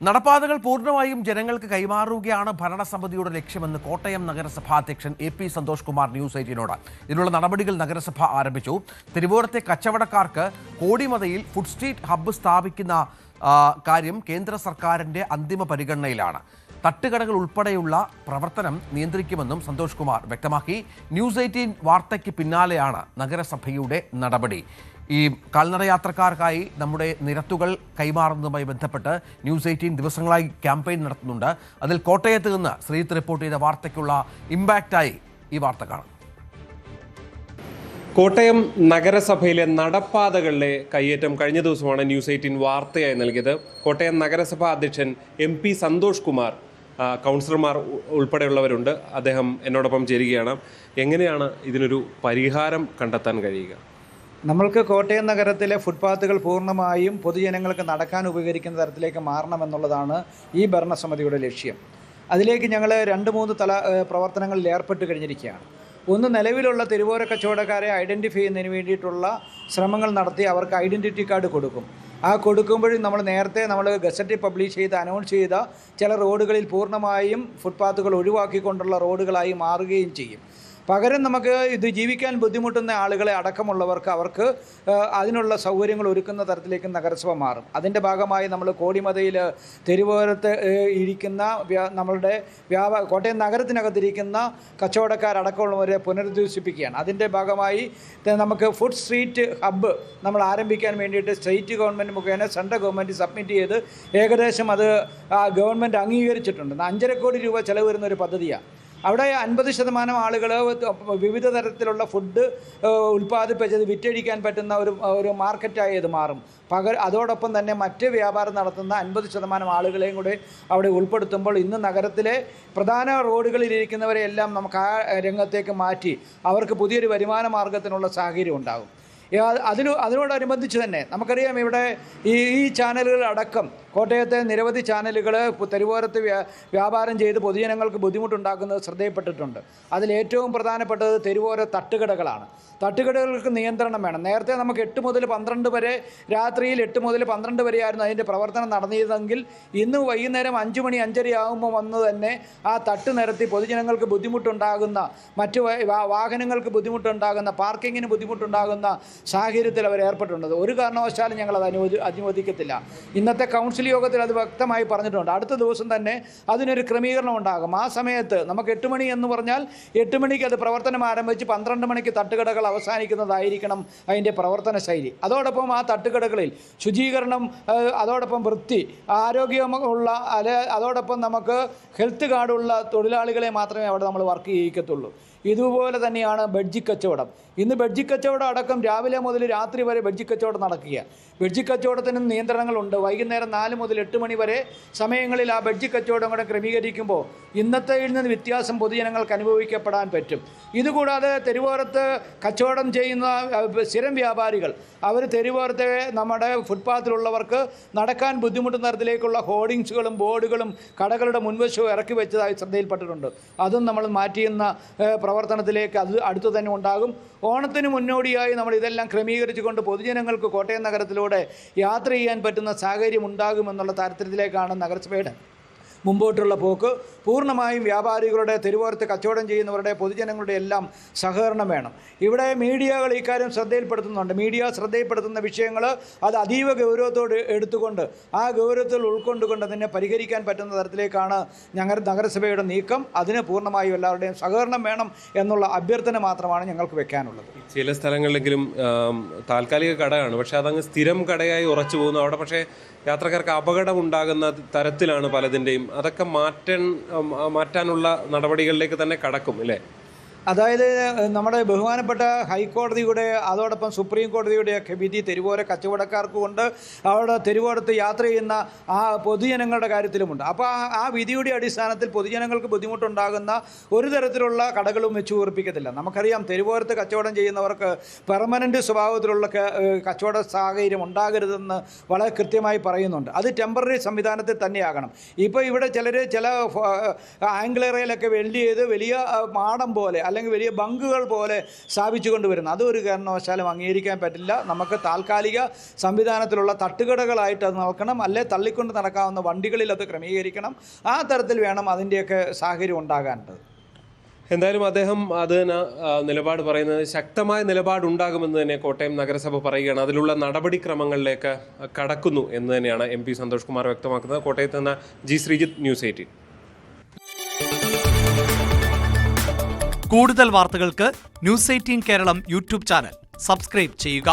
നടപ്പാതകൾ പൂർണ്ണമായും ജനങ്ങൾക്ക് കൈമാറുകയാണ് ഭരണസമിതിയുടെ ലക്ഷ്യമെന്ന് കോട്ടയം നഗരസഭാ അധ്യക്ഷൻ AP സന്തോഷ് കുമാർ ന്യൂസ് 18നോട്. ഇതിനുള്ള നടപടികൾ നഗരസഭ ആരംഭിച്ചു. തിരുവോരത്തെ കച്ചവടക്കാർക്ക് കോടിമതയിൽ ഫുഡ് സ്ട്രീറ്റ് ഹബ്ബ് സ്ഥാപിക്കുന്ന കാര്യം കേന്ദ്ര സർക്കാരിന്റെ അന്തിമ പരിഗണനയിലാണ്. തട്ടുകടകൾ ഉൾപ്പെടെയുള്ള പ്രവർത്തനം നിയന്ത്രിക്കുമെന്നും സന്തോഷ് കുമാർ വ്യക്തമാക്കി. ന്യൂസ് 18 വാർത്തയ്ക്ക് പിന്നാലെയാണ് നഗരസഭയുടെ നടപടി. ഈ കാൽനട യാത്രക്കാർക്കായി നമ്മുടെ നിരത്തുകൾ കൈമാറുന്നതുമായി ബന്ധപ്പെട്ട് ന്യൂസ് 18 ദിവസങ്ങളായി ക്യാമ്പയിൻ നടത്തുന്നുണ്ട്. അതിൽ കോട്ടയത്ത് നിന്ന് ശ്രീജിത്ത് റിപ്പോർട്ട് ചെയ്ത വാർത്തയ്ക്കുള്ള ഇമ്പാക്റ്റായി ഈ വാർത്ത കാണാം. കോട്ടയം നഗരസഭയിലെ നടപ്പാതകളിലെ കയ്യേറ്റം കഴിഞ്ഞ ദിവസമാണ് ന്യൂസ് 18 വാർത്തയായി നൽകിയത്. കോട്ടയം നഗരസഭാ അധ്യക്ഷൻ MP സന്തോഷ് കുമാർ, കൗൺസിലർമാർ ഉൾപ്പെടെയുള്ളവരുണ്ട്. അദ്ദേഹം എന്നോടൊപ്പം ചേരുകയാണ്. എങ്ങനെയാണ് ഇതിനൊരു പരിഹാരം കണ്ടെത്താൻ കഴിയുക? നമ്മൾക്ക് കോട്ടയം നഗരത്തിലെ ഫുട്പാത്തുകൾ പൂർണ്ണമായും പൊതുജനങ്ങൾക്ക് നടക്കാൻ ഉപകരിക്കുന്ന തരത്തിലേക്ക് മാറണമെന്നുള്ളതാണ് ഈ ഭരണസമിതിയുടെ ലക്ഷ്യം. അതിലേക്ക് ഞങ്ങൾ 2-3 പ്രവർത്തനങ്ങളിൽ ഏർപ്പെട്ട് കഴിഞ്ഞിരിക്കുകയാണ്. ഒന്ന്, നിലവിലുള്ള തെരുവോര കച്ചവടക്കാരെ ഐഡൻറ്റിഫൈ ചെയ്യുന്നതിന് വേണ്ടിയിട്ടുള്ള ശ്രമങ്ങൾ നടത്തി അവർക്ക് ഐഡൻറ്റിറ്റി കാർഡ് കൊടുക്കും. ആ കൊടുക്കുമ്പോഴും നമ്മൾ ഗസറ്റിൽ പബ്ലിഷ് ചെയ്ത് അനൗൺസ് ചെയ്ത ചില റോഡുകളിൽ പൂർണ്ണമായും ഫുട്പാത്തുകൾ ഒഴിവാക്കിക്കൊണ്ടുള്ള റോഡുകളായി മാറുകയും ചെയ്യും. പകരം നമുക്ക് ഇത് ജീവിക്കാൻ ബുദ്ധിമുട്ടുന്ന ആളുകളെ അടക്കമുള്ളവർക്ക് അവർക്ക് അതിനുള്ള സൗകര്യങ്ങൾ ഒരുക്കുന്ന തരത്തിലേക്ക് നഗരസഭ മാറും. അതിൻ്റെ ഭാഗമായി നമ്മൾ കോടിമതയിൽ തെരുവോരത്ത് ഇരിക്കുന്ന നമ്മളുടെ കോട്ടയം നഗരത്തിനകത്തിരിക്കുന്ന കച്ചവടക്കാരടക്കമുള്ളവരെ പുനരുദ്ധരിപ്പിക്കുകയാണ്. അതിൻ്റെ ഭാഗമായി നമുക്ക് ഫുഡ് സ്ട്രീറ്റ് ഹബ്ബ് നമ്മൾ ആരംഭിക്കാൻ വേണ്ടിയിട്ട് സ്റ്റേറ്റ് ഗവൺമെൻറ് മുഖേന സെൻട്രൽ ഗവൺമെൻറ് സബ്മിറ്റ് ചെയ്ത് ഏകദേശം അത് ഗവൺമെൻറ് അംഗീകരിച്ചിട്ടുണ്ട്. 5.5 കോടി രൂപ ചിലവ് വരുന്ന ഒരു പദ്ധതിയാണ്. അവിടെ 50% ആളുകൾ വിവിധ തരത്തിലുള്ള ഫുഡ് ഉൽപ്പാദിപ്പിച്ചത് വിറ്റഴിക്കാൻ പറ്റുന്ന ഒരു മാർക്കറ്റായി ഇത് മാറും. അതോടൊപ്പം തന്നെ മറ്റ് വ്യാപാരം നടത്തുന്ന 50% ആളുകളെയും കൂടെ അവിടെ ഉൾപ്പെടുത്തുമ്പോൾ ഇന്ന് നഗരത്തിലെ പ്രധാന റോഡുകളിലിരിക്കുന്നവരെയെല്ലാം നമുക്ക് ആ രംഗത്തേക്ക് മാറ്റി അവർക്ക് പുതിയൊരു വരുമാന മാർഗത്തിനുള്ള സാഹചര്യം ഉണ്ടാകും. അതിനോടനുബന്ധിച്ച് തന്നെ നമുക്കറിയാം, ഇവിടെ ഈ ചാനലുകൾ അടക്കം കോട്ടയത്തെ നിരവധി ചാനലുകൾ തെരുവോരത്ത് വ്യാപാരം ചെയ്ത് പൊതുജനങ്ങൾക്ക് ബുദ്ധിമുട്ടുണ്ടാക്കുന്നത് ശ്രദ്ധയിൽപ്പെട്ടിട്ടുണ്ട്. അതിലേറ്റവും പ്രധാനപ്പെട്ടത് തെരുവോര തട്ടുകടകളാണ്. തട്ടുകടകൾക്ക് നിയന്ത്രണം വേണം. നേരത്തെ നമുക്ക് 8 മുതൽ 12 വരെ, രാത്രിയിൽ 8 മുതൽ 12 വരെയായിരുന്നു അതിൻ്റെ പ്രവർത്തനം നടന്നിരുന്നെങ്കിൽ ഇന്ന് വൈകുന്നേരം 5 മണി 5:30 ആകുമ്പോൾ വന്ന് തന്നെ ആ തട്ട് നിരത്തി പൊതുജനങ്ങൾക്ക് ബുദ്ധിമുട്ടുണ്ടാകുന്ന, മറ്റ് വാഹനങ്ങൾക്ക് ബുദ്ധിമുട്ടുണ്ടാകുന്ന, പാർക്കിങ്ങിന് ബുദ്ധിമുട്ടുണ്ടാകുന്ന സാഹചര്യത്തിൽ അവർ ഏർപ്പെട്ടിട്ടുണ്ട്. ഒരു കാരണവശാലും ഞങ്ങളത് അനുവദിക്കത്തില്ല. ഇന്നത്തെ കൗൺസിൽ യോഗത്തിൽ അത് വ്യക്തമായി പറഞ്ഞിട്ടുണ്ട്. അടുത്ത ദിവസം തന്നെ അതിനൊരു ക്രമീകരണം ഉണ്ടാകും. ആ സമയത്ത് നമുക്ക് 8 മണി എന്ന് പറഞ്ഞാൽ 8 മണിക്ക് അത് പ്രവർത്തനം ആരംഭിച്ച് 12 മണിക്ക് തട്ടുകടകൾ അവസാനിക്കുന്നതായിരിക്കണം അതിൻ്റെ പ്രവർത്തന ശൈലി. അതോടൊപ്പം ആ തട്ടുകടകളിൽ ശുചീകരണം, അതോടൊപ്പം വൃത്തി, ആരോഗ്യമുള്ള അതോടൊപ്പം നമുക്ക് ഹെൽത്ത് കാർഡുള്ള തൊഴിലാളികളെ മാത്രമേ അവിടെ നമ്മൾ വർക്ക് ചെയ്യിക്കത്തുള്ളൂ. ഇതുപോലെ തന്നെയാണ് ബഡ്ജി കച്ചവടം. ഇന്ന് ബഡ്ജി കച്ചവടം അടക്കം രാവിലെ മുതൽ രാത്രി വരെ ബഡ്ജി കച്ചവടം നടക്കുക. ബഡ്ജി കച്ചവടത്തിന് നിയന്ത്രണങ്ങളുണ്ട്. വൈകുന്നേരം 4 മുതൽ 8 മണി വരെ സമയങ്ങളിൽ ആ ബഡ്ജി കച്ചവടം കൂടെ ക്രമീകരിക്കുമ്പോൾ ഇന്നത്തെയിൽ നിന്ന് വ്യത്യാസം പൊതുജനങ്ങൾക്ക് അനുഭവിക്കപ്പെടാൻ പറ്റും. ഇതുകൂടാതെ തെരുവോരത്ത് കച്ചവടം ചെയ്യുന്ന സ്ഥിരം വ്യാപാരികൾ, അവർ തെരുവോരത്തെ നമ്മുടെ ഫുട്പാത്തിലുള്ളവർക്ക് നടക്കാൻ ബുദ്ധിമുട്ടുന്ന തരത്തിലേക്കുള്ള ഹോർഡിങ്സുകളും ബോർഡുകളും കടകളുടെ മുൻവശവും ഇറക്കി വെച്ചതായി ശ്രദ്ധയിൽപ്പെട്ടിട്ടുണ്ട്. അതും നമ്മൾ മാറ്റിയുന്ന പ്രവർത്തനത്തിലേക്ക് അത് അടുത്തു തന്നെ ഉണ്ടാകും. ഓണത്തിന് മുന്നോടിയായി നമ്മൾ ഇതെല്ലാം ക്രമീകരിച്ചുകൊണ്ട് പൊതുജനങ്ങൾക്ക് കോട്ടയം നഗരത്തിലൂടെ യാത്ര ചെയ്യാൻ പറ്റുന്ന സാഹചര്യം ഉണ്ടാകുമെന്നുള്ള തരത്തിലേക്കാണ് നഗരസഭയുടെ മുമ്പോട്ടുള്ള പോക്ക്. പൂർണ്ണമായും വ്യാപാരികളുടെ, തെരുവോരത്ത് കച്ചവടം ചെയ്യുന്നവരുടെ, പൊതുജനങ്ങളുടെ എല്ലാം സഹകരണം വേണം. ഇവിടെ മീഡിയകൾ ഇക്കാര്യം ശ്രദ്ധയിൽപ്പെടുത്തുന്നുണ്ട്. മീഡിയ ശ്രദ്ധയിൽപ്പെടുത്തുന്ന വിഷയങ്ങൾ അത് അതീവ ഗൗരവത്തോട് എടുത്തുകൊണ്ട് ആ ഗൗരവത്തിൽ ഉൾക്കൊണ്ടുകൊണ്ട് അതിനെ പരിഹരിക്കാൻ പറ്റുന്ന തരത്തിലേക്കാണ് നഗരസഭയുടെ നീക്കം. അതിന് പൂർണ്ണമായും എല്ലാവരുടെയും സഹകരണം വേണം എന്നുള്ള അഭ്യർത്ഥന മാത്രമാണ് ഞങ്ങൾക്ക് വെക്കാനുള്ളത്. ചില സ്ഥലങ്ങളിലെങ്കിലും താൽക്കാലിക കടയാണ്, പക്ഷേ അതങ്ങ് സ്ഥിരം കടയായി ഉറച്ചു പോകുന്നു. അവിടെ പക്ഷേ യാത്രക്കാർക്ക് അപകടം ഉണ്ടാകുന്ന തരത്തിലാണ് പലതിൻ്റെയും. അതൊക്കെ മാറ്റാനുള്ള നടപടികളിലേക്ക് തന്നെ കടക്കും അല്ലേ? അതായത് നമ്മുടെ ബഹുമാനപ്പെട്ട ഹൈക്കോടതിയുടെ അതോടൊപ്പം സുപ്രീം കോടതിയുടെയൊക്കെ വിധി തെരുവോര കച്ചവടക്കാർക്ക് കൊണ്ട് അവിടെ തെരുവോരത്ത് യാത്ര ചെയ്യുന്ന ആ പൊതുജനങ്ങളുടെ കാര്യത്തിലുമുണ്ട്. അപ്പോൾ ആ വിധിയുടെ അടിസ്ഥാനത്തിൽ പൊതുജനങ്ങൾക്ക് ബുദ്ധിമുട്ടുണ്ടാകുന്ന ഒരു തരത്തിലുള്ള കടകളും വെച്ച് ഉറപ്പിക്കത്തില്ല. നമുക്കറിയാം, തെരുവോരത്ത് കച്ചവടം ചെയ്യുന്നവർക്ക് പെർമനൻ്റ് സ്വഭാവത്തിലുള്ള കച്ചവട സാഹചര്യം ഉണ്ടാകരുതെന്ന് വളരെ കൃത്യമായി പറയുന്നുണ്ട്. അത് ടെമ്പററി സംവിധാനത്തിൽ തന്നെയാകണം. ഇപ്പോൾ ഇവിടെ ചില ആംഗ്ലേറയിലൊക്കെ വെൽഡ് ചെയ്ത് വലിയ മാടം പോലെ അല്ലെങ്കിൽ വലിയ ബങ്കുകൾ പോലെ സ്ഥാപിച്ചു കൊണ്ടുവരുന്നത് അത് ഒരു കാരണവശാലും അംഗീകരിക്കാൻ പറ്റില്ല. നമുക്ക് താൽക്കാലിക സംവിധാനത്തിലുള്ള തട്ടുകടകളായിട്ട് അത് നോക്കണം, അല്ലെ തള്ളിക്കൊണ്ട് നടക്കാവുന്ന വണ്ടികളിൽ അത് ക്രമീകരിക്കണം. ആ തരത്തിൽ വേണം അതിൻ്റെയൊക്കെ സാഹചര്യം ഉണ്ടാകാനുള്ളത്. എന്തായാലും അദ്ദേഹം അതിന് നിലപാട് പറയുന്നത് ശക്തമായ നിലപാടുണ്ടാകുമെന്ന് തന്നെ കോട്ടയം നഗരസഭ പറയുകയാണ്. അതിലുള്ള നടപടിക്രമങ്ങളിലേക്ക് കടക്കുന്നു എന്ന് തന്നെയാണ് MP സന്തോഷ് കുമാർ വ്യക്തമാക്കുന്നത്. കോട്ടയത്ത് നിന്ന് G ശ്രീജിത്ത്, News 18. കൂടുതൽ വാർത്തകൾക്ക് News 18 Keralam YouTube channel subscribe ചെയ്യുക.